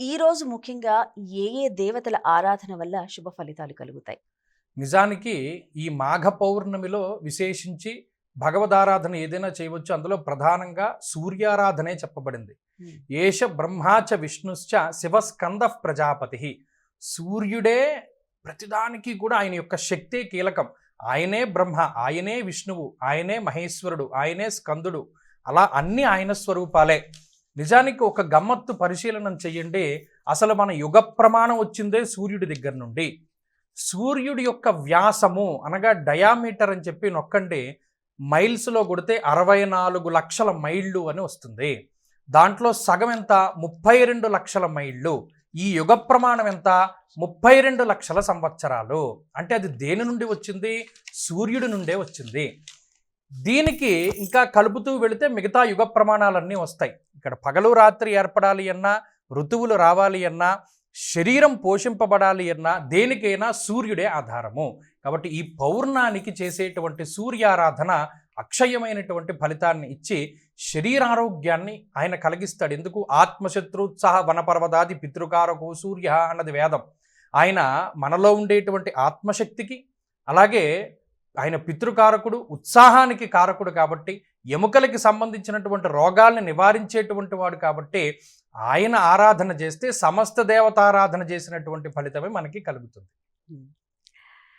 ఈ రోజు ముఖ్యంగా ఏ ఏ దేవతల ఆరాధన వల్ల శుభ ఫలితాలు కలుగుతాయి? నిజానికి ఈ మాఘ పౌర్ణమిలో విశేషించి భగవదారాధన ఏదైనా చేయవచ్చు. అందులో ప్రధానంగా సూర్యారాధనే చెప్పబడింది. హ్మ్. ఏష బ్రహ్మాచ విష్ణుశ్చ శివస్కంద ప్రజాపతి. సూర్యుడే ప్రతిదానికి కూడా ఆయన యొక్క శక్తే కీలకం. ఆయనే బ్రహ్మ, ఆయనే విష్ణువు, ఆయనే మహేశ్వరుడు, ఆయనే స్కందుడు, అలా అన్ని ఆయన స్వరూపాలే. నిజానికి ఒక గమ్మత్తు పరిశీలనం చెయ్యండి. అసలు మన యుగ ప్రమాణం వచ్చిందే సూర్యుడి దగ్గర నుండి. సూర్యుడి యొక్క వ్యాసము అనగా డయామీటర్ అని చెప్పి నొక్కండి, మైల్స్లో కొడితే 64 లక్షల మైళ్ళు అని వస్తుంది. దాంట్లో సగం ఎంత? 32 లక్షల మైళ్ళు. ఈ యుగ ప్రమాణం ఎంత? 32 లక్షల సంవత్సరాలు. అంటే అది దేని నుండి వచ్చింది? సూర్యుడి నుండే వచ్చింది. దీనికి ఇంకా కలుపుతూ వెళితే మిగతా యుగ ప్రమాణాలన్నీ వస్తాయి. ఇక్కడ పగలు రాత్రి ఏర్పడాలి అన్నా, ఋతువులు రావాలి అన్నా, శరీరం పోషింపబడాలి అన్నా దేనికైనా సూర్యుడే ఆధారము. కాబట్టి ఈ పౌర్ణానికి చేసేటువంటి సూర్యారాధన అక్షయమైనటువంటి ఫలితాన్ని ఇచ్చి శరీరారోగ్యాన్ని ఆయన కలిగిస్తాడు. ఎందుకు? ఆత్మశత్రుత్సాహ వనపర్వదాది పితృకారకో సూర్య అన్నది వేదం. ఆయన మనలో ఉండేటువంటి ఆత్మశక్తికి, అలాగే ఆయన పితృకారకుడు, ఉత్సాహానికి కారకుడు కాబట్టి, ఎముకలకి సంబంధించినటువంటి రోగాల్ని నివారించేటువంటి వాడు కాబట్టి ఆయన ఆరాధన చేస్తే సమస్త దేవతారాధన చేసినటువంటి ఫలితమే మనకి కలుగుతుంది.